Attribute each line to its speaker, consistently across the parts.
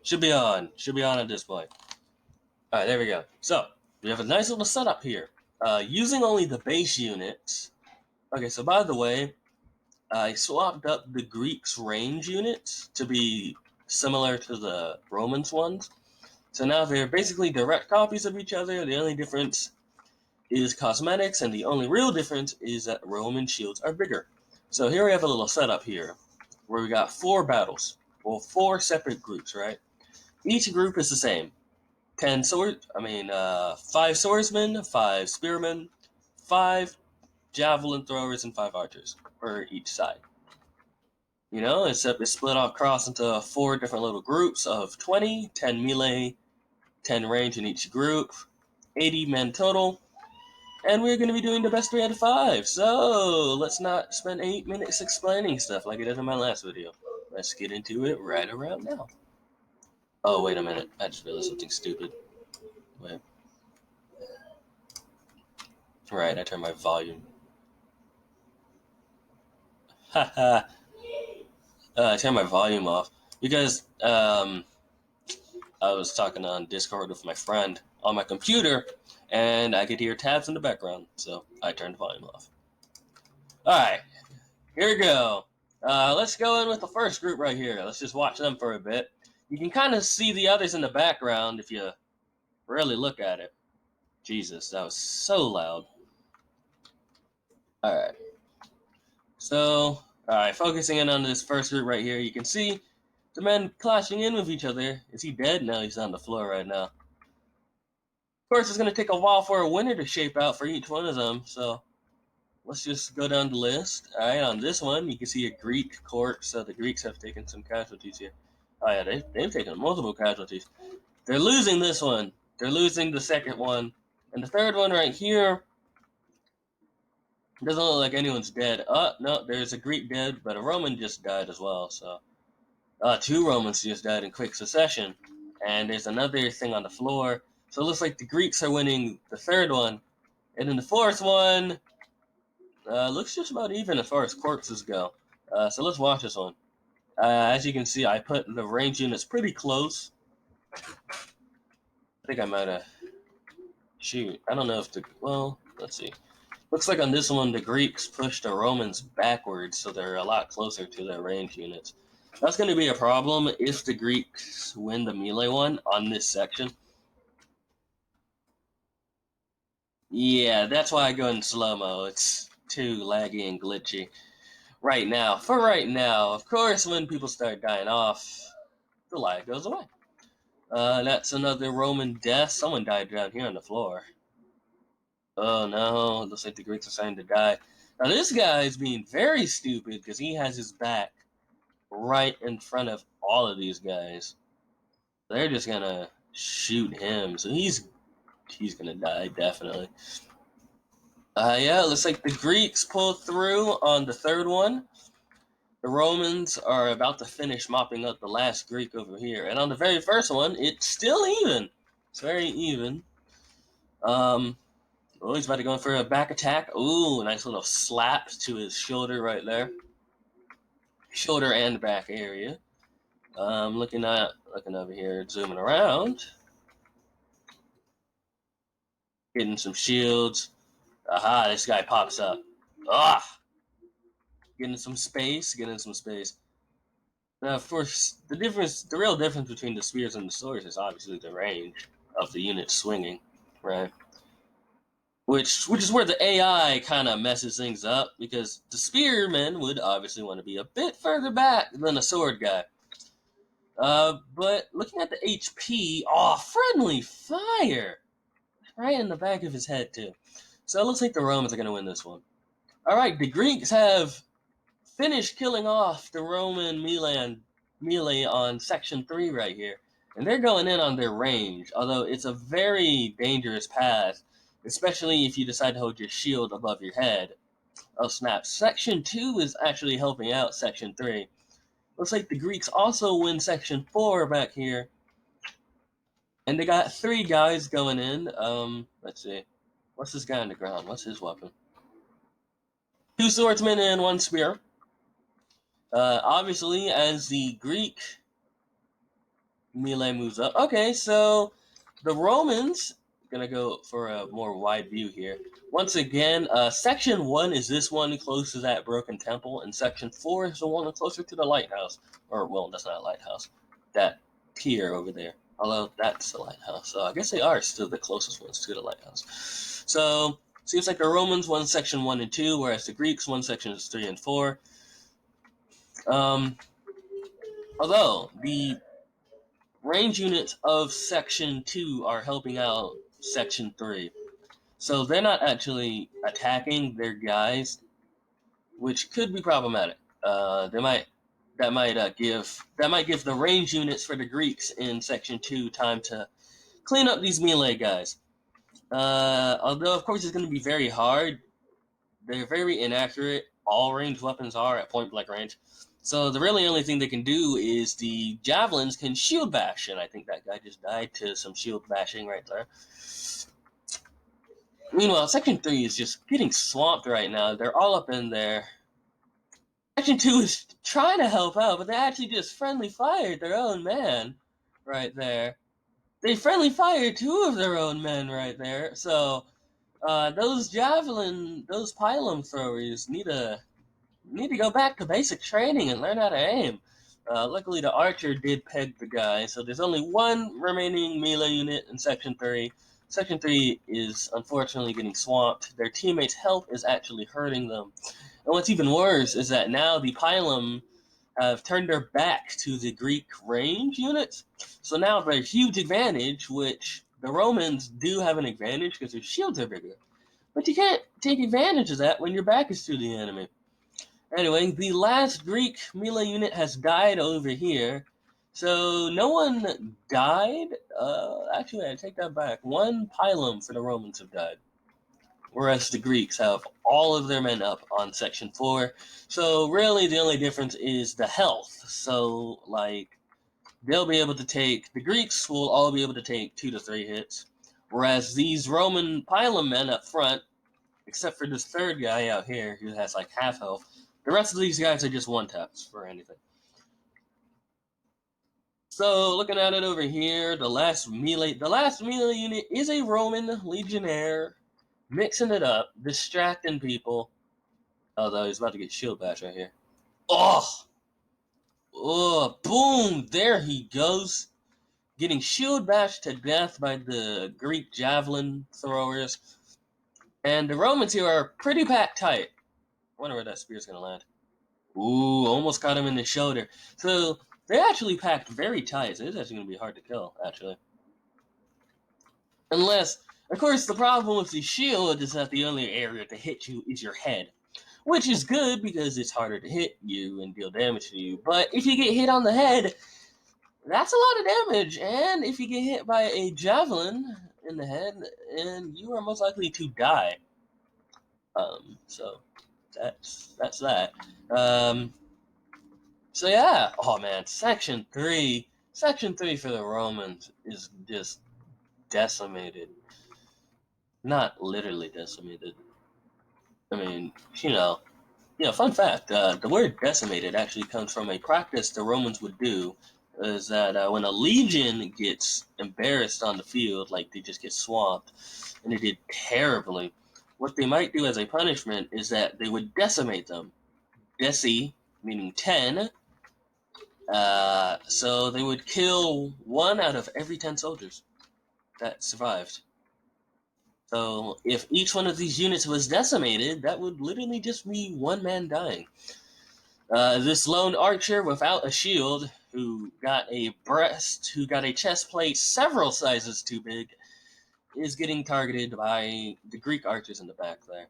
Speaker 1: Should be on. Should be on at this point. All right, there we go. So we have a nice little setup here. Using only the base units. Okay, so by the way, I swapped up the Greeks' range units to be similar to the Romans ones. So now they're basically direct copies of each other. The only difference is cosmetics, and the only real difference is that Roman shields are bigger. So here we have a little setup here, where we got 4 battles. Well, 4 separate groups, right? Each group is the same. 5 swordsmen, 5 spearmen, 5 javelin throwers, and 5 archers for each side. You know, except it's split across into 4 different little groups of 20, 10 melee, 10 range in each group, 80 men total, and we're going to be doing the best 3 out of 5. So let's not spend 8 minutes explaining stuff like I did in my last video. Let's get into it right around now. Oh, wait a minute. I just realized something stupid. Wait. Right, I turned my volume. Haha. I turned my volume off because I was talking on Discord with my friend on my computer, and I could hear tabs in the background, so I turned the volume off. Alright, here we go. Let's go in with the first group right here. Let's just watch them for a bit. You can kind of see the others in the background if you really look at it. Jesus, that was so loud. Alright. So, focusing in on this first group right here, you can see the men clashing in with each other. Is he dead? No, he's on the floor right now. Of course, it's going to take a while for a winner to shape out for each one of them, so let's just go down the list. Alright, on this one, you can see a Greek corpse, so the Greeks have taken some casualties here. Oh yeah, they've taken multiple casualties. They're losing this one. They're losing the second one. And the third one right here, doesn't look like anyone's dead. No, there's a Greek dead, but a Roman just died as well, so... 2 Romans just died in quick succession. And there's another thing on the floor. So it looks like the Greeks are winning the third one. And then the fourth one looks just about even as far as corpses go. So let's watch this one. As you can see, I put the range units pretty close. I think I might have... Shoot, I don't know if the... Well, let's see. Looks like on this one, the Greeks pushed the Romans backwards, so they're a lot closer to their range units. That's going to be a problem if the Greeks win the melee one on this section. Yeah, that's why I go in slow-mo. It's too laggy and glitchy. Right now, for right now, of course, when people start dying off, the lag goes away. That's another Roman death. Someone died down here on the floor. Oh no, looks like the Greeks are starting to die. Now this guy is being very stupid because he has his back right in front of all of these guys. They're just gonna shoot him, so he's gonna die, definitely. Yeah, it looks like the Greeks pulled through on the third one. The Romans are about to finish mopping up the last Greek over here. And on the very first one, it's still even. It's very even. Oh, he's about to go for a back attack. Ooh, nice little slap to his shoulder right there. Shoulder and back area. Looking over here, zooming around. Getting some shields. Aha, this guy pops up. Ah! Getting some space. Now, of course, the real difference between the spears and the swords is obviously the range of the unit swinging, right? Which is where the AI kind of messes things up, because the spearmen would obviously want to be a bit further back than a sword guy. But looking at the HP, friendly fire! Right in the back of his head, too. So it looks like the Romans are going to win this one. Alright, the Greeks have finished killing off the Roman melee on section 3 right here. And they're going in on their range, although it's a very dangerous path, especially if you decide to hold your shield above your head. Oh snap, section 2 is actually helping out section 3. Looks like the Greeks also win section 4 back here. And they got 3 guys going in. Let's see. What's this guy on the ground? What's his weapon? 2 swordsmen and 1 spear. Obviously, as the Greek melee moves up. Okay, so the Romans gonna go for a more wide view here. Once again, section 1 is this one close to that broken temple, and section 4 is the one closer to the lighthouse. Or, well, that's not a lighthouse. That pier over there. Although that's the lighthouse. So I guess they are still the closest ones to the lighthouse. So, seems like the Romans won section 1 and 2, whereas the Greeks won sections 3 and 4. Although, the range units of section 2 are helping out section 3. So they're not actually attacking their guys, which could be problematic. That might give the range units for the Greeks in section 2 time to clean up these melee guys. Although of course it's going to be very hard. They're very inaccurate. All ranged weapons are at point blank range. So the really only thing they can do is the javelins can shield bash, and I think that guy just died to some shield bashing right there. Meanwhile, Section 3 is just getting swamped right now. They're all up in there. Section 2 is trying to help out, but they actually just friendly fired their own man right there. They friendly fired 2 of their own men right there. So those pylon throwers need to go back to basic training and learn how to aim. Luckily, the archer did peg the guy, so there's only one remaining melee unit in Section 3. Section 3 is unfortunately getting swamped. Their teammates' health is actually hurting them. And what's even worse is that now the pylon have turned their back to the Greek range units. So now they're a huge advantage, which the Romans do have an advantage because their shields are bigger. But you can't take advantage of that when your back is to the enemy. Anyway, the last Greek melee unit has died over here. So no one died. Actually, I take that back. One pylon for the Romans have died. Whereas the Greeks have all of their men up on section 4. So really the only difference is the health. So like they'll be able to take, the Greeks will all be able to take 2 to 3 hits. Whereas these Roman pylon men up front, except for this third guy out here who has like half health, the rest of these guys are just one taps for anything. So looking at it over here, the last melee unit is a Roman legionnaire, mixing it up, distracting people. Although he's about to get shield bash right here. Oh, boom! There he goes, getting shield bashed to death by the Greek javelin throwers. And the Romans here are pretty packed tight. I wonder where that spear's gonna land. Ooh, almost caught him in the shoulder. So they actually packed very tight. So it's actually going to be hard to kill, actually. Unless, of course, the problem with the shield is that the only area to hit you is your head. Which is good because it's harder to hit you and deal damage to you. But if you get hit on the head, that's a lot of damage. And if you get hit by a javelin in the head, and you are most likely to die. So that's that. So yeah, oh man, section 3 for the Romans is just decimated. Not literally decimated. I mean, fun fact, the word decimated actually comes from a practice the Romans would do, is that when a legion gets embarrassed on the field, like they just get swamped, and they did terribly, what they might do as a punishment is that they would decimate them. Deci, meaning 10, so they would kill 1 out of every 10 soldiers that survived. So if each one of these units was decimated, that would literally just be 1 man dying. This lone archer without a shield, who got a chest plate several sizes too big, is getting targeted by the Greek archers in the back there.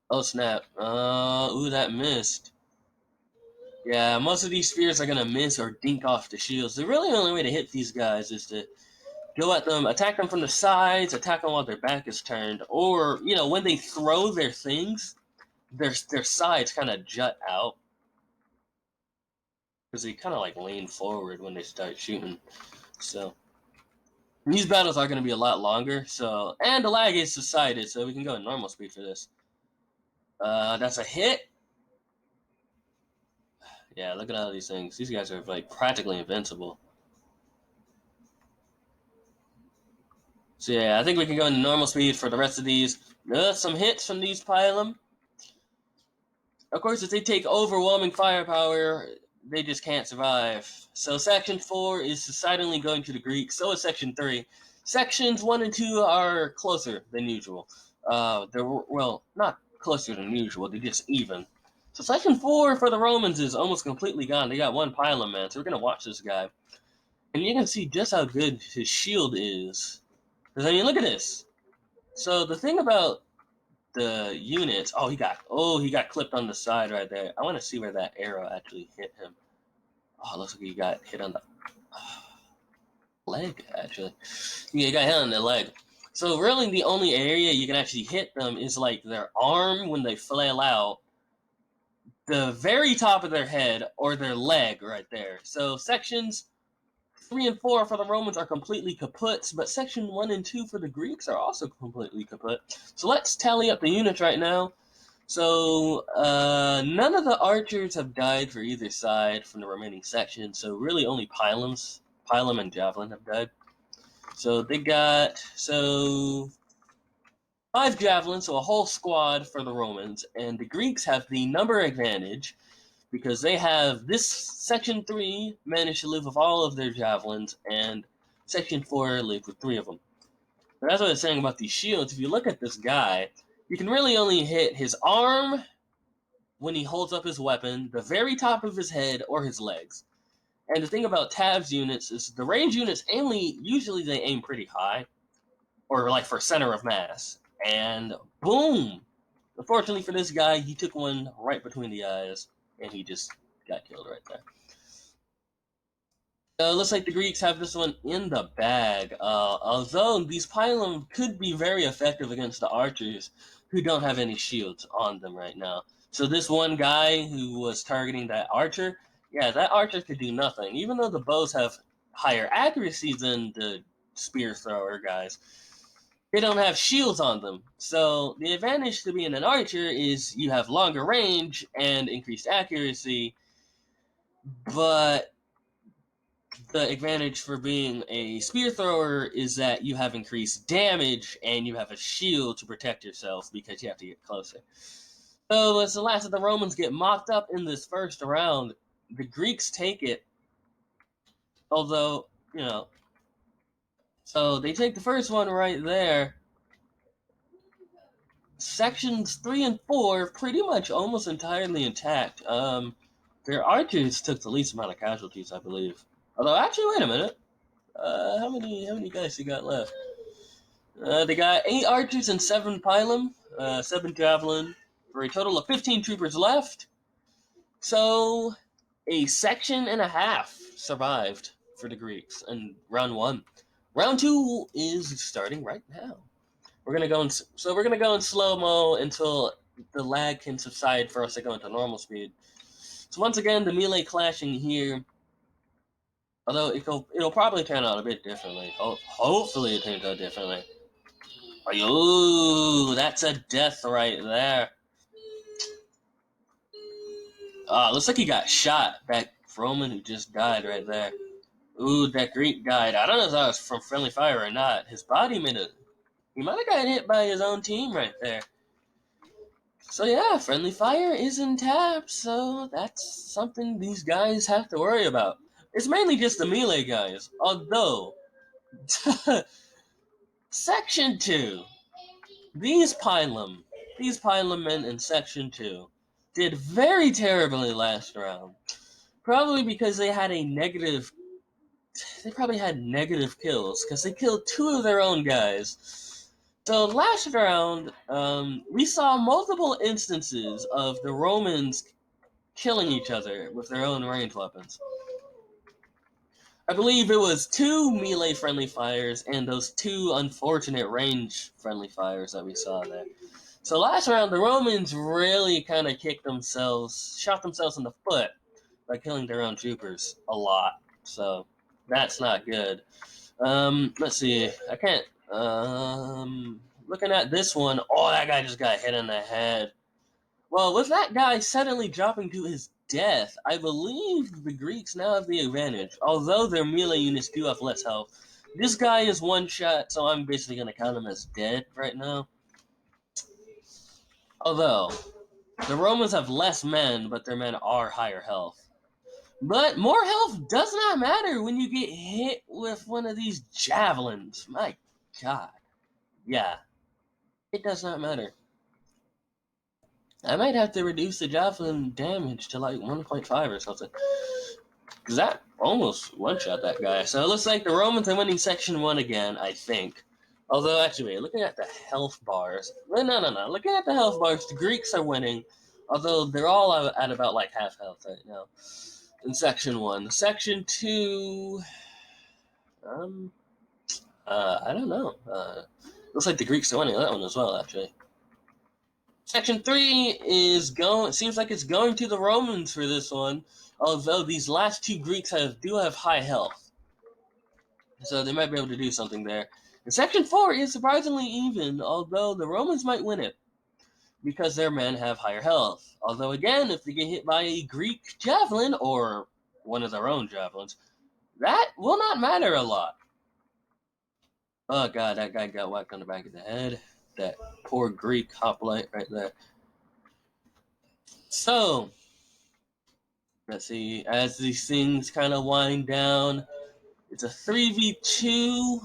Speaker 1: Oh snap. Ooh, that missed. Yeah, most of these spears are gonna miss or dink off the shields. The really only way to hit these guys is to go at them, attack them from the sides, attack them while their back is turned, or, when they throw their things, their sides kind of jut out. Because they kind of like lean forward when they start shooting. So, these battles are going to be a lot longer, and the lag is subsided, so we can go at normal speed for this. That's a hit. Yeah, look at all these things. These guys are like practically invincible. So yeah, I think we can go into normal speed for the rest of these. Some hits from these pylum. Of course, if they take overwhelming firepower, they just can't survive. So Section 4 is decidedly going to the Greeks. So is Section 3. Sections 1 and 2 are closer than usual. They're, well, not closer than usual. They're just even. So Section 4 for the Romans is almost completely gone. They got one pylum, man. So we're going to watch this guy. And you can see just how good his shield is. Because, I mean, look at this. So the thing about the units. He got clipped on the side right there. I want to see where that arrow actually hit him. Oh, looks like he got hit on the leg, actually. Yeah, he got hit on the leg. So really the only area you can actually hit them is like their arm when they flail out, the very top of their head, or their leg right there. So sections 3 and 4 for the Romans are completely kaput, but section 1 and 2 for the Greeks are also completely kaput. So let's tally up the units right now. So none of the archers have died for either side from the remaining section. So really only Pilum and Javelin have died. So they got 5 javelins, so a whole squad for the Romans, and the Greeks have the number advantage because they have this section 3 managed to live with all of their javelins, and section 4 lived with 3 of them. But that's what I was saying about these shields. If you look at this guy, you can really only hit his arm when he holds up his weapon, the very top of his head, or his legs. And the thing about Tav's units is the range units usually they aim pretty high, or like for center of mass. And boom! Unfortunately for this guy, he took one right between the eyes, and he just got killed right there. Looks like the Greeks have this one in the bag. Although these pylum could be very effective against the archers who don't have any shields on them right now. So this one guy who was targeting that archer, yeah, that archer could do nothing. Even though the bows have higher accuracy than the spear thrower guys, they don't have shields on them. So the advantage to being an archer is you have longer range and increased accuracy, but the advantage for being a spear thrower is that you have increased damage and you have a shield to protect yourself because you have to get closer. So as the last of the Romans get mopped up in this first round, the Greeks take it. Although, so they take the first one right there. Sections 3 and 4 pretty much almost entirely intact. Their archers took the least amount of casualties, I believe. Although, actually, wait a minute. How many guys they got left? They got 8 archers and 7 pilum, 7 javelin, for a total of 15 troopers left. So, a section and a half survived for the Greeks in round 1. Round 2 is starting right now. We're gonna go in slow mo until the lag can subside for us to go into normal speed. So once again, the melee clashing here. Although it'll probably turn out a bit differently. Hopefully it turns out differently. Ooh, that's a death right there. Looks like he got shot. That Roman who just died right there. Ooh, that Greek died. I don't know if that was from friendly fire or not. His body he might have got hit by his own team right there. So yeah, friendly fire is in tap, so that's something these guys have to worry about. It's mainly just the melee guys, although Section 2, these Pilum men in Section 2 did very terribly last round. Probably because they probably had negative kills, because they killed 2 of their own guys. So last round, we saw multiple instances of the Romans killing each other with their own ranged weapons. I believe it was 2 melee friendly fires and those 2 unfortunate range friendly fires that we saw there. So last round, the Romans really kind of shot themselves in the foot by killing their own troopers a lot. So that's not good. Let's see. I can't. Looking at this one, that guy just got hit in the head. Well, with that guy suddenly dropping to his death, I believe the Greeks now have the advantage. Although their melee units do have less health, This guy is one shot, so I'm basically gonna count him as dead right now. Although the Romans have less men, but their men are higher health. But more health does not matter when you get hit with one of these javelins. My God. Yeah, it does not matter. I might have to reduce the javelin damage to like 1.5 or something. Because that almost one-shot that guy. So it looks like the Romans are winning section 1 again, I think. Although, actually, looking at the health bars. No. Looking at the health bars, the Greeks are winning. Although they're all at about like half health right now. In section 1. Section 2. I don't know. Looks like the Greeks are winning that one as well, actually. Section 3 is going. Seems like it's going to the Romans for this one. Although these last two Greeks do have high health, so they might be able to do something there. And Section 4 is surprisingly even, although the Romans might win it because their men have higher health. Although again, if they get hit by a Greek javelin or one of their own javelins, that will not matter a lot. Oh god, that guy got whacked on the back of the head. That poor Greek hoplite right there. So, let's see, as these things kind of wind down, it's a 3v2.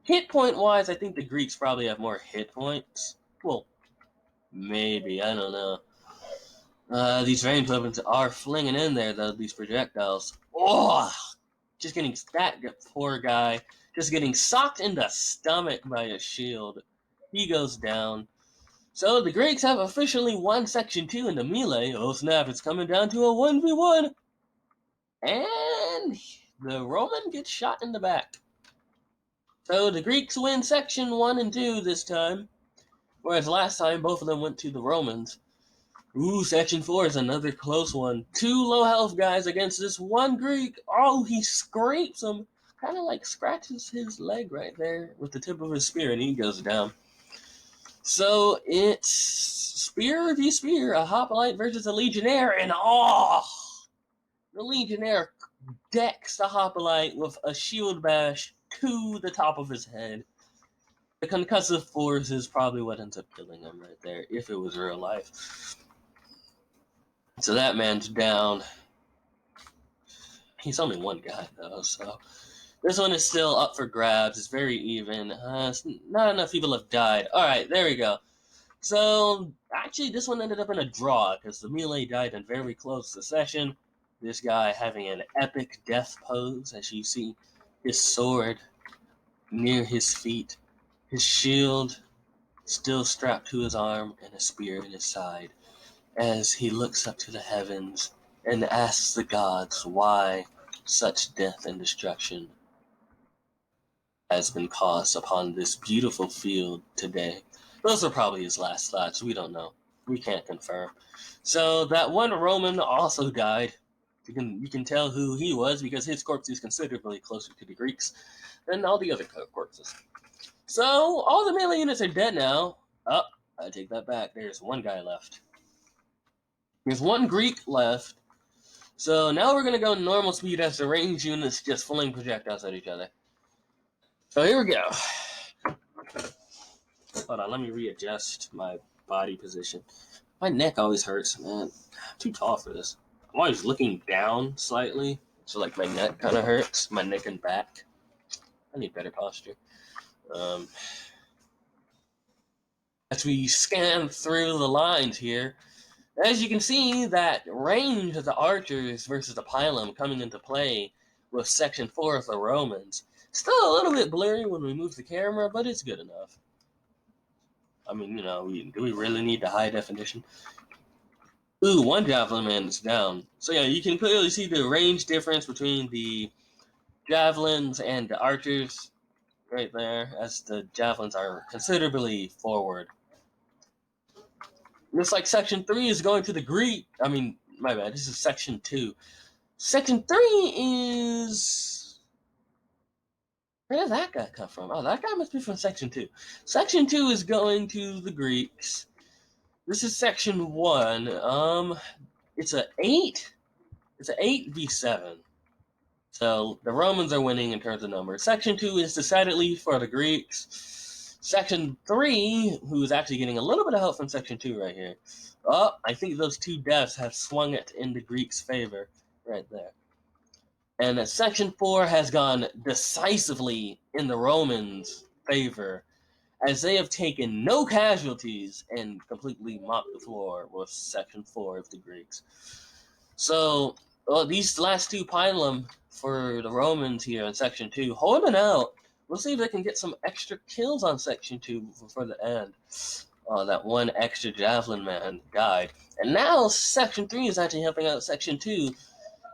Speaker 1: Hit point wise, I think the Greeks probably have more hit points. Well, maybe, I don't know. These range weapons are flinging in there, though, these projectiles. Oh! Just getting that poor guy, just getting socked in the stomach by a shield. He goes down. So the Greeks have officially won Section 2 in the melee. Oh snap, it's coming down to a 1v1. And the Roman gets shot in the back. So the Greeks win Section 1 and 2 this time. Whereas last time, both of them went to the Romans. Ooh, Section 4 is another close one. Two low health guys against this one Greek. Oh, he scrapes him. Kind of like scratches his leg right there with the tip of his spear, and he goes down. So it's spear v spear, a hoplite versus a legionnaire, and the legionnaire decks the hoplite with a shield bash to the top of his head. The concussive force is probably what ends up killing him right there, if it was real life. So that man's down. He's only one guy, though, so this one is still up for grabs. It's very even. Not enough people have died. Alright, there we go. So, actually, this one ended up in a draw, because the melee died in very close succession. This guy having an epic death pose, as you see his sword near his feet, his shield still strapped to his arm, and a spear in his side, as he looks up to the heavens and asks the gods why such death and destruction has been caused upon this beautiful field today. Those are probably his last thoughts. We don't know. We can't confirm. So that one Roman also died. You can tell who he was because his corpse is considerably closer to the Greeks than all the other corpses. So all the melee units are dead now. Oh, I take that back. There's one guy left. There's one Greek left. So now we're going to go normal speed as the range units just fling projectiles at each other. So here we go. Hold on, let me readjust my body position. My neck always hurts, man. I'm too tall for this. I'm always looking down slightly, so like my neck kind of hurts, my neck and back. I need better posture. As we scan through the lines here, as you can see, that range of the archers versus the pilum coming into play with Section 4 of the Romans. Still a little bit blurry when we move the camera, but it's good enough. I mean, do we really need the high definition? Ooh, one javelin man is down. So yeah, you can clearly see the range difference between the javelins and the archers right there, as the javelins are considerably forward. Looks like Section 3 is going to the Greek. I mean, my bad, this is Section 2. Section 3 is... Where did that guy come from? Oh, that guy must be from Section 2. Section 2 is going to the Greeks. This is Section 1. It's a 8v7. So the Romans are winning in terms of numbers. Section 2 is decidedly for the Greeks. Section 3, who is actually getting a little bit of help from Section 2 right here. Oh, I think those 2 deaths have swung it in the Greeks' favor right there. And Section 4 has gone decisively in the Romans' favor, as they have taken no casualties and completely mopped the floor with Section 4 of the Greeks. So, these last 2 pylum for the Romans here in Section 2, holding out. We'll see if they can get some extra kills on Section 2 before the end. That one extra javelin man died. And now Section 3 is actually helping out Section 2,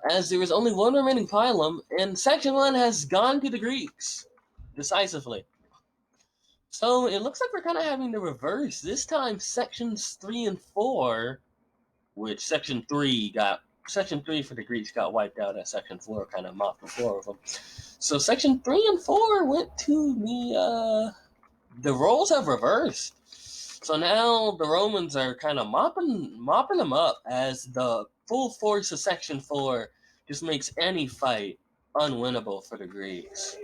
Speaker 1: as there is only 1 remaining pylum, and Section 1 has gone to the Greeks decisively. So it looks like we're kind of having the reverse. This time, Sections 3 and 4, which Section 3 for the Greeks got wiped out, as Section 4 kind of mopped the floor of them. So Section 3 and 4 went to the roles have reversed. So now the Romans are kind of mopping them up, as the full force of Section 4 just makes any fight unwinnable for the Greeks.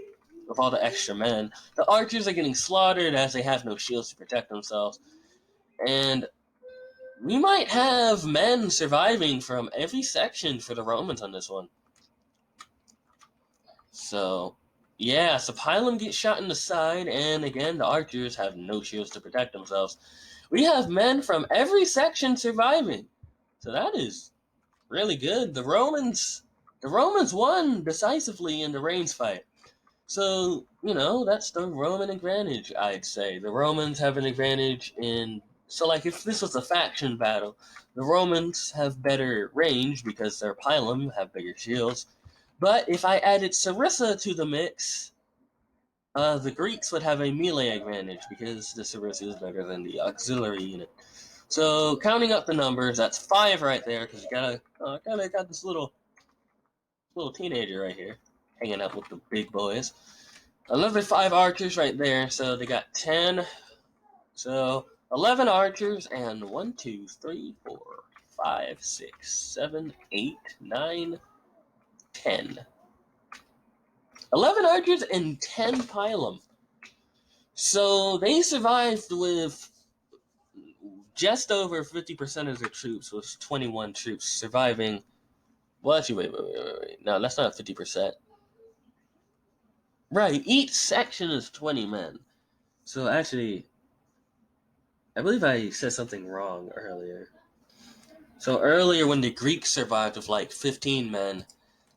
Speaker 1: With all the extra men, the archers are getting slaughtered as they have no shields to protect themselves. And we might have men surviving from every section for the Romans on this one. So, yeah, so Pylum gets shot in the side, and again, the archers have no shields to protect themselves. We have men from every section surviving. So that is really good. The Romans won decisively in the Reigns fight. So, that's the Roman advantage, I'd say. The Romans have an advantage so like if this was a faction battle, the Romans have better range because their Pylum have bigger shields. But if I added Sarissa to the mix, the Greeks would have a melee advantage because the Sarissa is better than the auxiliary unit. So counting up the numbers, that's 5 right there, because you got this little teenager right here hanging out with the big boys. Another 5 archers right there, so they got 10. So 11 archers and 1, 2, 3, 4, 5, 6, 7, 8, 9, 10. 11 archers and 10 pylum. So they survived with just over 50% of their troops, with 21 troops surviving. Well, actually, wait. No, that's not 50%. Right, each section is 20 men. So actually, I believe I said something wrong earlier. So earlier, when the Greeks survived with like 15 men,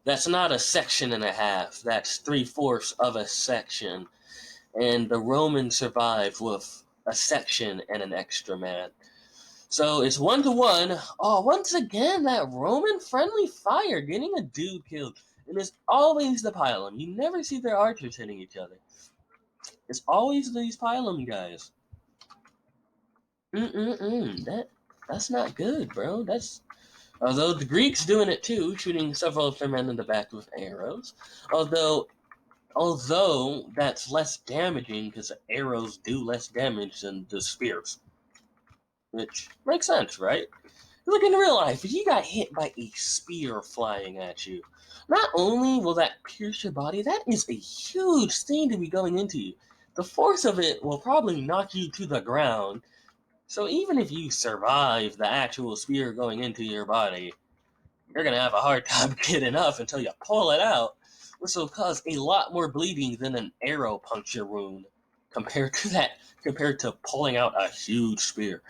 Speaker 1: that's not a section and a half. That's 3/4 of a section. And the Romans survived with a section and an extra man. So it's 1-to-1. Oh, once again, that Roman friendly fire, getting a dude killed. And it's always the Pylum. You never see their archers hitting each other. It's always these Pylum guys. That's not good, bro. Although the Greeks doing it too, shooting several of their men in the back with arrows. Although that's less damaging because the arrows do less damage than the spears. Which makes sense, right? Look, in real life, if you got hit by a spear flying at you, not only will that pierce your body, that is a huge thing to be going into you. The force of it will probably knock you to the ground. So even if you survive the actual spear going into your body, you're going to have a hard time getting up until you pull it out, which will cause a lot more bleeding than an arrow puncture wound compared to pulling out a huge spear.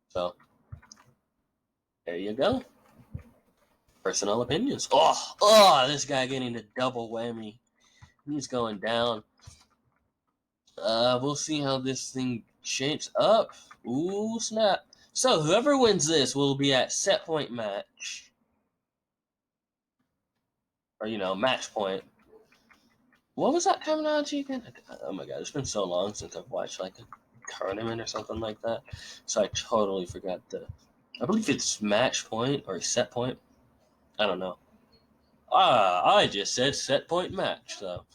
Speaker 1: So, there you go. Personal opinions. This guy getting the double whammy. He's going down. We'll see how this thing shapes up. Ooh, snap. So, whoever wins this will be at set point match. Or, match point. What was that terminology again? Oh my god, it's been so long since I've watched like a tournament or something like that. So I totally forgot I believe it's match point or set point. I don't know. I just said set point match, though.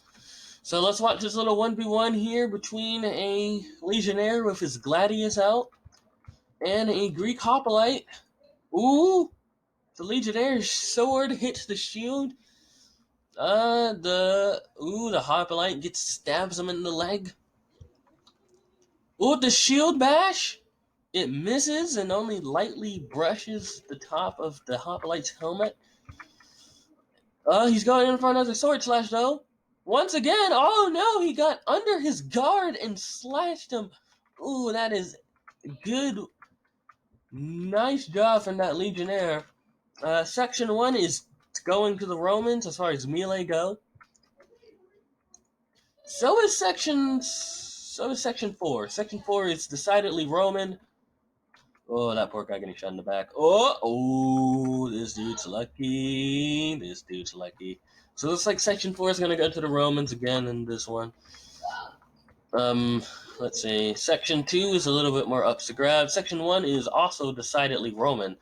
Speaker 1: So let's watch this little 1v1 here between a Legionnaire with his Gladius out and a Greek Hoplite. Ooh! The Legionnaire's sword hits the shield. The Hoplite stabs him in the leg. Ooh, the shield bash! It misses and only lightly brushes the top of the Hoplite's helmet. He's going in for another sword slash though. Once again, oh no, he got under his guard and slashed him. Ooh, that is good. Nice job from that Legionnaire. Section 1 is going to the Romans as far as melee go. So is Section 4. Section 4 is decidedly Roman. Oh, that poor guy getting shot in the back. Oh, this dude's lucky. This dude's lucky. So it looks like Section 4 is going to go to the Romans again in this one. Let's see. Section 2 is a little bit more up to grab. Section 1 is also decidedly Roman.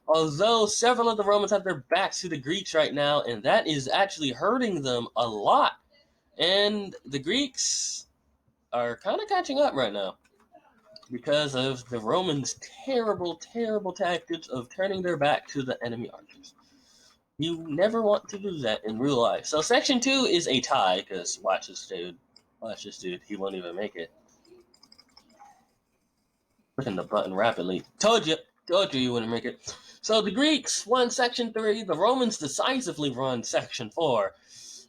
Speaker 1: Although several of the Romans have their backs to the Greeks right now, and that is actually hurting them a lot. And the Greeks are kind of catching up right now because of the Romans' terrible, terrible tactics of turning their back to the enemy archers. You never want to do that in real life. So Section 2 is a tie, because watch this dude. Watch this dude. He won't even make it. Clicking the button rapidly. Told you you wouldn't make it. So the Greeks won Section 3. The Romans decisively won Section 4.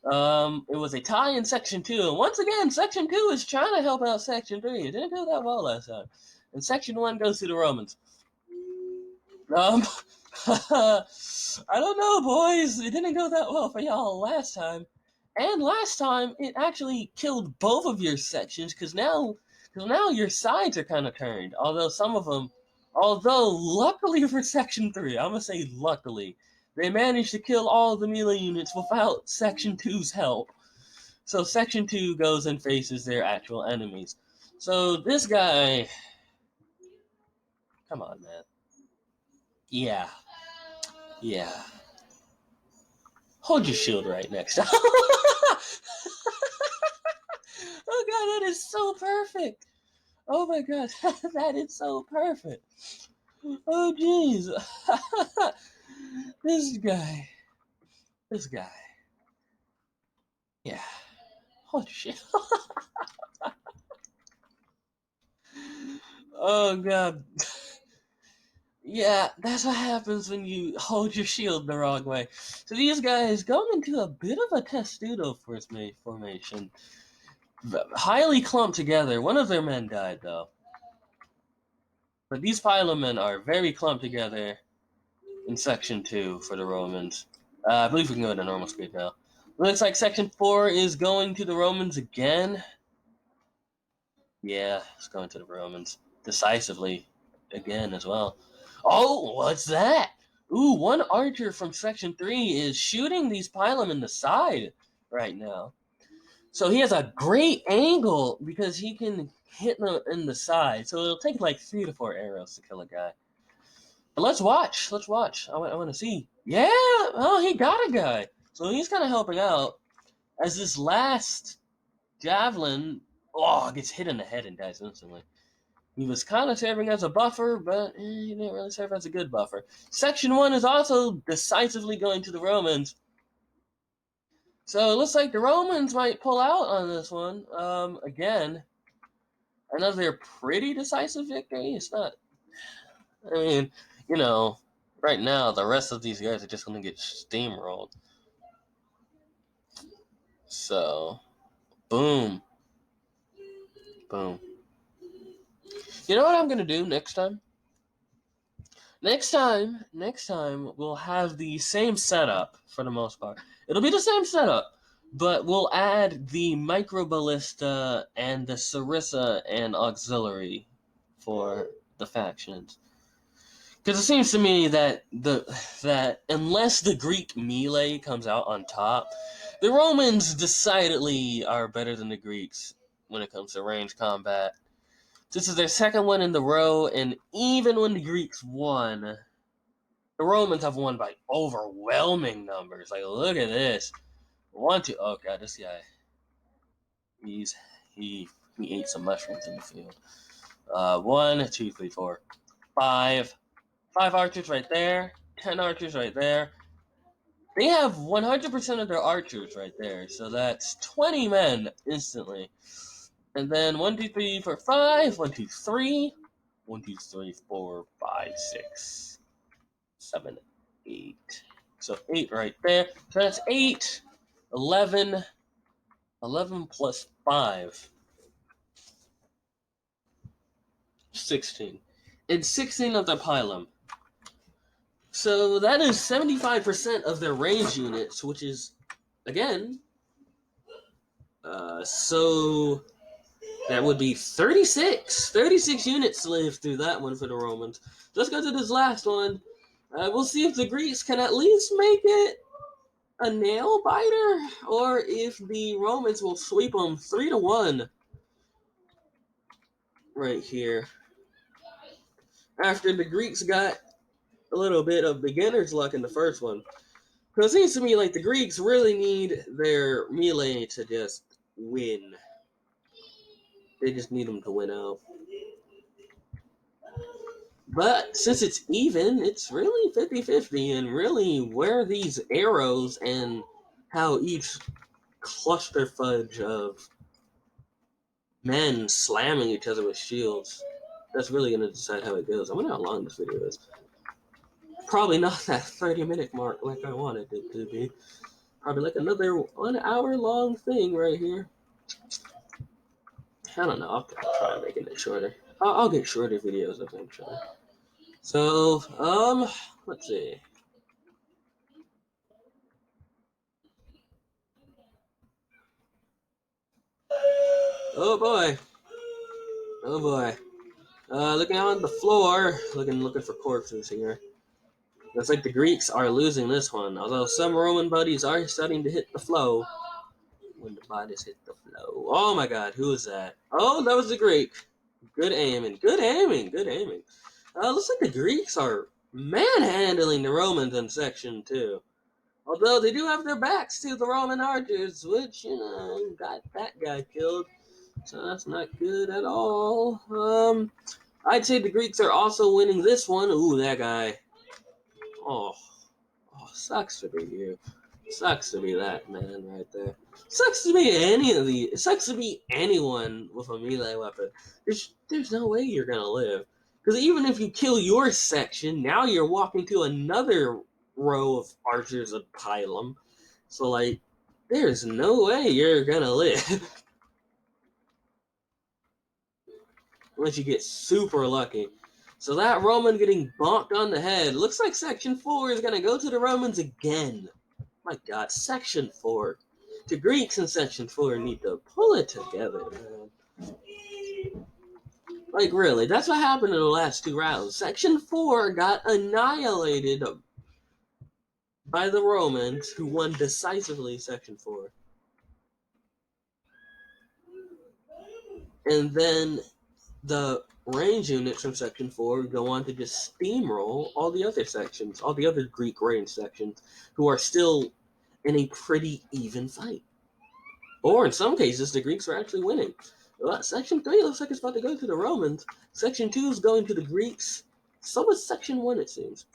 Speaker 1: It was a tie in Section 2. And once again, Section 2 is trying to help out Section 3. It didn't go that well last time. And Section 1 goes to the Romans. I don't know, boys. It didn't go that well for y'all last time. And last time, it actually killed both of your sections, because now your sides are kind of turned. Although luckily for Section 3, I'm going to say luckily, they managed to kill all the melee units without Section 2's help. So Section 2 goes and faces their actual enemies. So this guy... Come on, man. Yeah. Hold your shield right next time. Oh god, that is so perfect. Oh my god, that is so perfect. Oh jeez. This guy. Yeah. Hold your shield. Oh god. Yeah, that's what happens when you hold your shield the wrong way. So these guys going into a bit of a testudo formation. Highly clumped together. One of their men died, though. But these Pylomen are very clumped together in Section 2 for the Romans. I believe we can go to normal speed now. Looks like Section 4 is going to the Romans again. Yeah, it's going to the Romans. Decisively again as well. Oh, what's that? Ooh, one archer from Section 3 is shooting these Pylomen in the side right now. So he has a great angle because he can hit them in the side. So it'll take like 3 to 4 arrows to kill a guy. But let's watch. I want to see. Yeah, oh, he got a guy. So he's kind of helping out as this last javelin gets hit in the head and dies instantly. He was kind of serving as a buffer, but he didn't really serve as a good buffer. Section 1 is also decisively going to the Romans. So it looks like the Romans might pull out on this one. Again, another pretty decisive victory. It's not... I mean, right now, the rest of these guys are just going to get steamrolled. So, boom. You know what I'm going to do next time? Next time, we'll have the same setup for the most part. It'll be the same setup, but we'll add the Microballista and the Sarissa and Auxiliary for the factions. Because it seems to me that unless the Greek melee comes out on top, the Romans decidedly are better than the Greeks when it comes to ranged combat. This is their second one in the row, and even when the Greeks won, the Romans have won by overwhelming numbers. Like, look at this. Oh god, this guy. He ate some mushrooms in the field. 1, 2, 3, 4, 5. 5 archers right there. 10 archers right there. They have 100% of their archers right there, so that's 20 men instantly. And then 1, 2, 3, 4, 5. 1, 2, 3. 1, 2, 3, 4, 5, 6, 7, 8. So 8 right there. So that's 8, 11, 11 plus 5. 16. And 16 of their pylum. So that is 75% of their range units, which is, again, so that would be 36. 36 units live through that one for the Romans. Let's go to this last one. We'll see if the Greeks can at least make it a nail biter, or if the Romans will sweep them 3-1 right here. After the Greeks got a little bit of beginner's luck in the first one. Because it seems to me like the Greeks really need their melee to just win. They just need them to win out. But since it's even, it's really 50-50, and really where these arrows and how each cluster fudge of men slamming each other with shields, that's really going to decide how it goes. I wonder how long this video is. Probably not that 30-minute mark like I wanted it to be. Probably like another 1 hour long thing right here. I don't know. I'll try making it shorter. I'll get shorter videos eventually. So, let's see. Oh boy. Oh boy. Looking on the floor, looking for corpses here. Looks like the Greeks are losing this one, although some Roman bodies are starting to hit the flow. When the bodies hit the flow. Oh my god, who is that? Oh, that was the Greek. Good aiming. Good aiming. Good aiming. Looks like the Greeks are manhandling the Romans in Section 2. Although they do have their backs to the Roman archers, which, got that guy killed. So that's not good at all. I'd say the Greeks are also winning this one. Ooh, that guy. Oh, sucks to be you. Sucks to be that man right there. Sucks to be any of the. It sucks to be anyone with a melee weapon. There's no way you're gonna live. Because even if you kill your section, now you're walking to another row of archers of pylum. So like, there's no way you're gonna live. Unless you get super lucky. So that Roman getting bonked on the head. Looks like Section 4 is going to go to the Romans again. My god, Section 4. The Greeks in Section 4 need to pull it together, man. Like, really, that's what happened in the last 2 rounds. Section 4 got annihilated by the Romans, who won decisively Section 4. And then the range units from Section 4 go on to just steamroll all the other sections, all the other Greek range sections, who are still in a pretty even fight. Or in some cases, the Greeks are actually winning. Section 3 looks like it's about to go to the Romans. Section 2 is going to the Greeks. So is Section 1, it seems.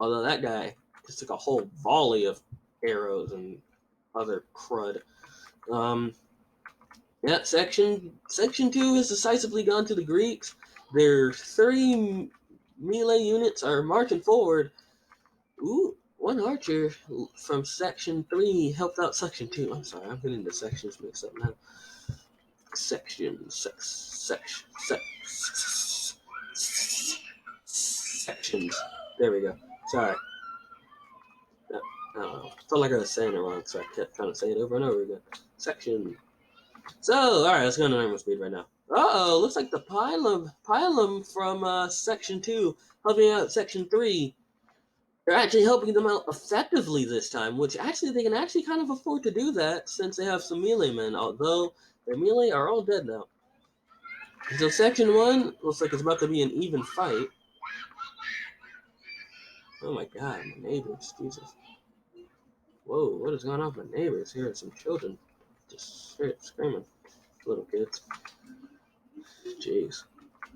Speaker 1: Although that guy just took a whole volley of arrows and other crud. Yeah, Section 2 has decisively gone to the Greeks. Their 30 melee units are marching forward. Ooh, one archer from Section 3 helped out Section 2. I'm sorry, I'm getting the sections mixed up now. Sections. There we go. Sorry. I don't know. Felt like I was saying it wrong, so I kept trying to say it over and over again. Section. So, alright, let's go to normal speed right now. Uh-oh, looks like the Pylum from Section 2 helping out Section 3. They're actually helping them out effectively this time, which actually they can actually kind of afford to do that since they have some melee men, although their melee are all dead now. So Section 1 looks like it's about to be an even fight. Oh my god, my neighbors, Jesus. Whoa, what is going on with my neighbors? Here are some children just straight screaming. Little kids. Jeez.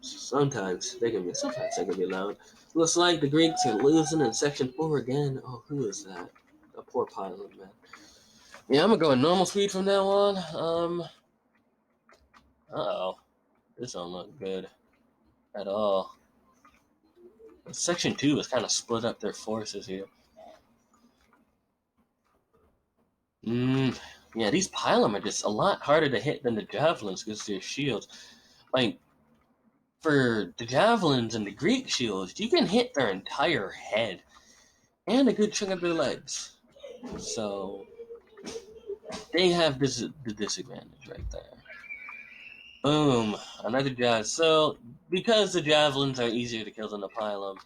Speaker 1: Sometimes they can be loud. Looks like the Greeks are losing in Section 4 again. Oh, who is that? A poor pilot, man. Yeah, I'm gonna go at normal speed from now on. Uh-oh. This don't look good at all. Section 2 has kind of split up their forces here. Yeah, these pylum are just a lot harder to hit than the javelins because their shields. Like, for the javelins and the Greek shields, you can hit their entire head and a good chunk of their legs. So, they have the disadvantage right there. Boom, another javelin. So, because the javelins are easier to kill than the pylum,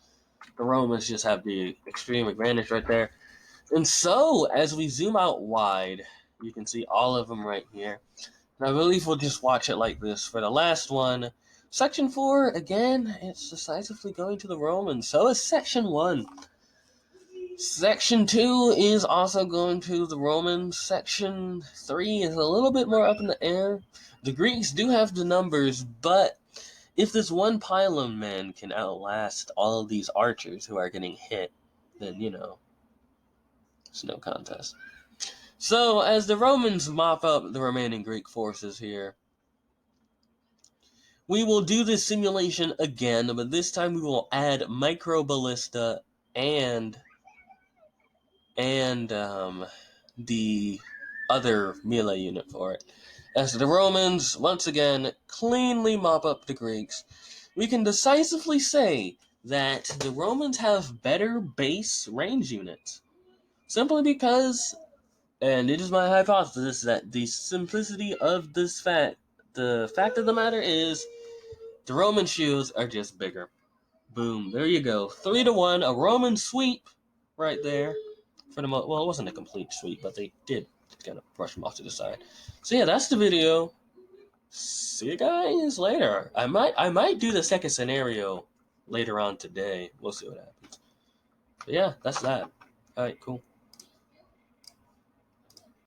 Speaker 1: the Romans just have the extreme advantage right there. And so, as we zoom out wide, you can see all of them right here. And I believe we'll just watch it like this. For the last one, Section 4, again, it's decisively going to the Romans. So is Section 1. Section 2 is also going to the Romans. Section 3 is a little bit more up in the air. The Greeks do have the numbers, but if this one pylon man can outlast all of these archers who are getting hit, then, it's no contest. So, as the Romans mop up the remaining Greek forces here, we will do this simulation again, but this time we will add microballista and the other melee unit for it. As the Romans, once again, cleanly mop up the Greeks, we can decisively say that the Romans have better base range units. Simply because, and it is my hypothesis, that the simplicity of this fact, the fact of the matter is, the Roman shields are just bigger. Boom, there you go. 3-1, a Roman sweep right there. For the well, it wasn't a complete sweep, but they did kind of brush them off to the side. So yeah, that's the video. See you guys later. I might do the second scenario later on today. We'll see what happens. But yeah, that's that. Alright, cool.